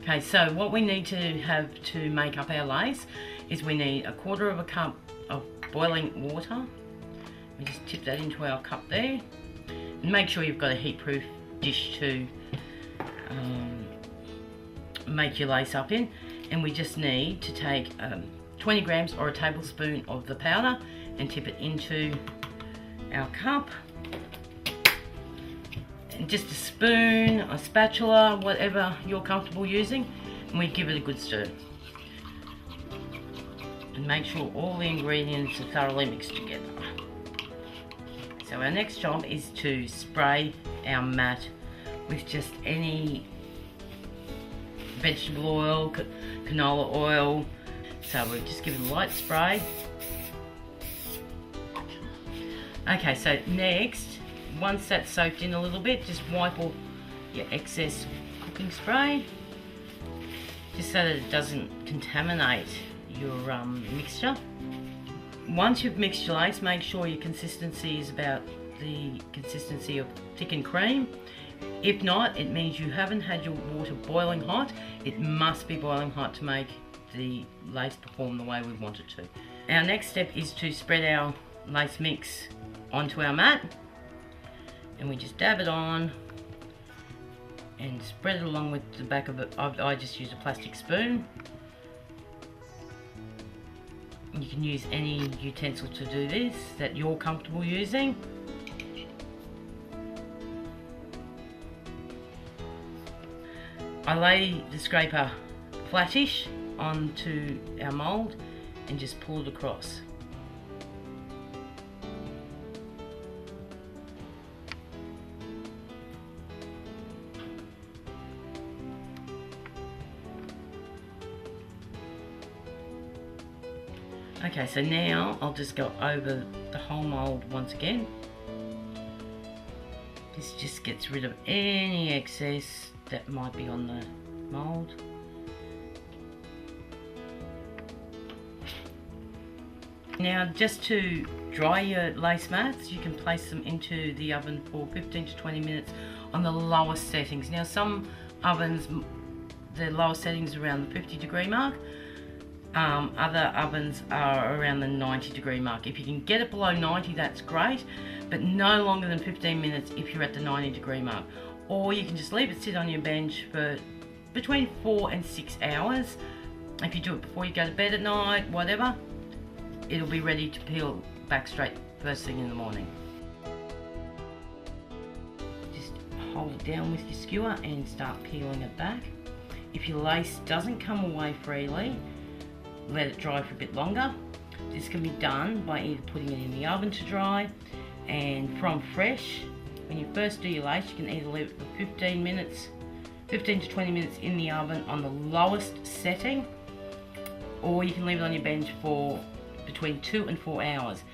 Okay, so what we need to have to make up our lace is we need 1/4 cup of boiling water. We just tip that into our cup there. And make sure you've got a heat-proof dish to make your lace up in. And we just need to take 20 grams or a tablespoon of the powder and tip it into our cup. And just a spoon, a spatula, whatever you're comfortable using, and we give it a good stir. And make sure all the ingredients are thoroughly mixed together. So our next job is to spray our mat with just any vegetable oil, canola oil. So we'll just give it a light spray. Okay, so next, once that's soaked in a little bit, just wipe off your excess cooking spray, just so that it doesn't contaminate your mixture. Once you've mixed your lace, make sure your consistency is about the consistency of thickened cream. If not, it means you haven't had your water boiling hot. It must be boiling hot to make the lace perform the way we want it to. Our next step is to spread our lace mix onto our mat. And we just dab it on and spread it along with the back of it. I just use a plastic spoon. You can use any utensil to do this that you're comfortable using. I lay the scraper flattish onto our mould and just pull it across. Okay, so now I'll just go over the whole mould once again. This just gets rid of any excess that might be on the mould. Now, just to dry your lace mats, you can place them into the oven for 15 to 20 minutes on the lowest settings. Now, some ovens, the lowest settings are around the 50-degree mark. Other ovens are around the 90-degree mark. If you can get it below 90, that's great, but no longer than 15 minutes if you're at the 90-degree mark. Or you can just leave it sit on your bench for between 4 and 6 hours. If you do it before you go to bed at night, whatever, it'll be ready to peel back straight first thing in the morning. Just hold it down with your skewer and start peeling it back. If your lace doesn't come away freely, let it dry for a bit longer. This can be done by either putting it in the oven to dry, and from fresh, when you first do your lace, you can either leave it for 15 to 20 minutes in the oven on the lowest setting, or you can leave it on your bench for between 2 and 4 hours.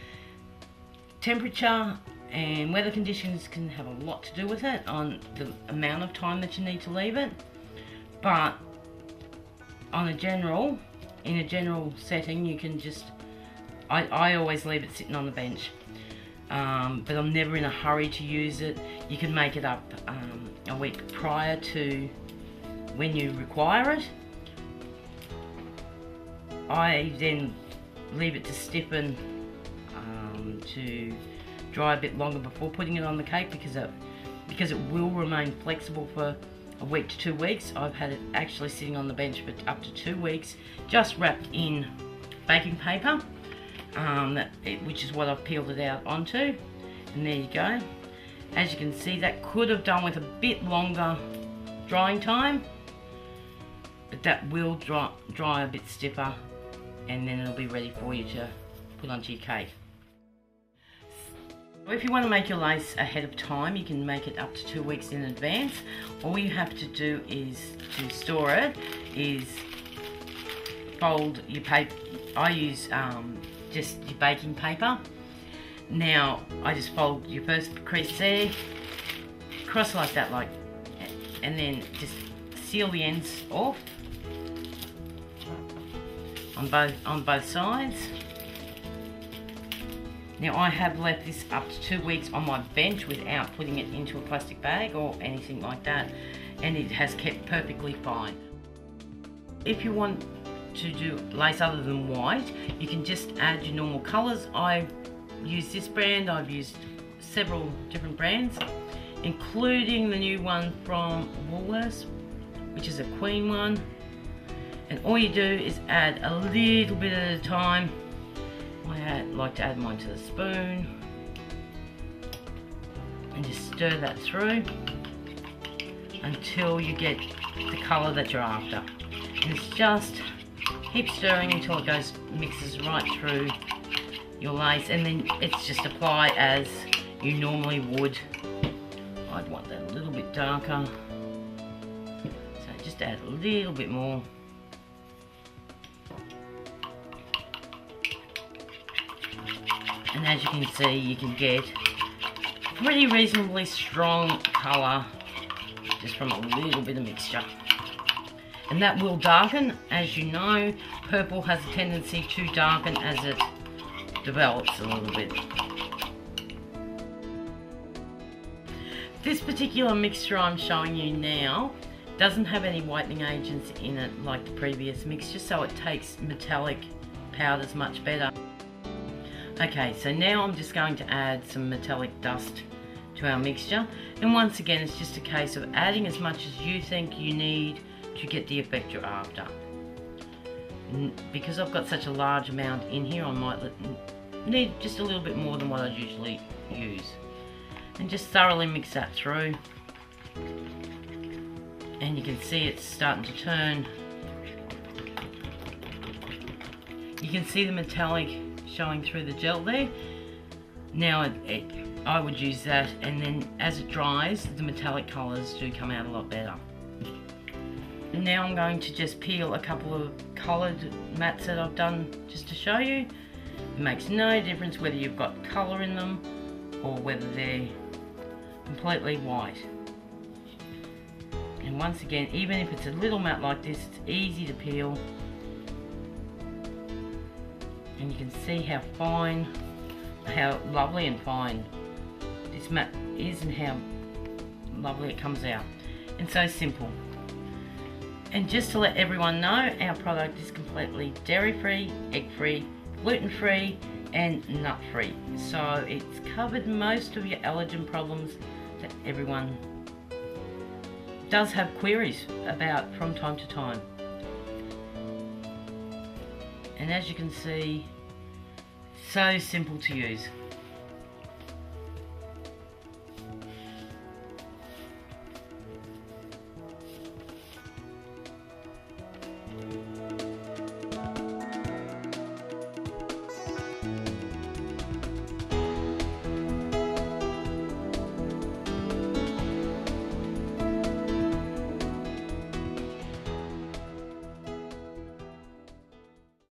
Temperature and weather conditions can have a lot to do with it on the amount of time that you need to leave it, but in a general setting, you can just, I always leave it sitting on the bench, but I'm never in a hurry to use it. You can make it up a week prior to when you require it. I then leave it to stiffen, to dry a bit longer before putting it on the cake, because it will remain flexible for a week to 2 weeks. I've had it actually sitting on the bench for up to 2 weeks, just wrapped in baking paper, which is what I've peeled it out onto. And there you go. As you can see, that could have done with a bit longer drying time, but that will dry a bit stiffer, and then it'll be ready for you to put onto your cake. If you want to make your lace ahead of time, you can make it up to 2 weeks in advance. All you have to do is, to store it, is fold your paper. I use just your baking paper. Now, I just fold your first crease there, cross like that, and then just seal the ends off on both sides. Now, I have left this up to 2 weeks on my bench without putting it into a plastic bag or anything like that, and it has kept perfectly fine. if you want to do lace other than white, you can just add your normal colours. I use this brand, I've used several different brands, including the new one from Woolworths, which is a queen one. And all you do is add a little bit at a time. I like to add mine to the spoon and just stir that through until you get the colour that you're after. And it's just keep stirring until it goes, mixes right through your lace, and then it's just apply as you normally would. I'd want that a little bit darker, so just add a little bit more. And as you can see, you can get pretty reasonably strong colour just from a little bit of mixture. And that will darken. As you know, purple has a tendency to darken as it develops a little bit. This particular mixture I'm showing you now doesn't have any whitening agents in it like the previous mixture, so it takes metallic powders much better. Okay, so now I'm just going to add some metallic dust to our mixture, and once again it's just a case of adding as much as you think you need to get the effect you're after. Because I've got such a large amount in here, I might need just a little bit more than what I usually use. And just thoroughly mix that through. And you can see it's starting to turn. You can see the metallic showing through the gel there. Now I would use that, and then as it dries, the metallic colours do come out a lot better. And now I'm going to just peel a couple of coloured mats that I've done just to show you. It makes no difference whether you've got colour in them or whether they're completely white. And once again, even if it's a little mat like this, it's easy to peel. And you can see how fine, how lovely and fine this mat is, and how lovely it comes out. And so simple. And just to let everyone know, our product is completely dairy-free, egg-free, gluten-free and nut-free. So it's covered most of your allergen problems that everyone does have queries about from time to time. And as you can see, so simple to use.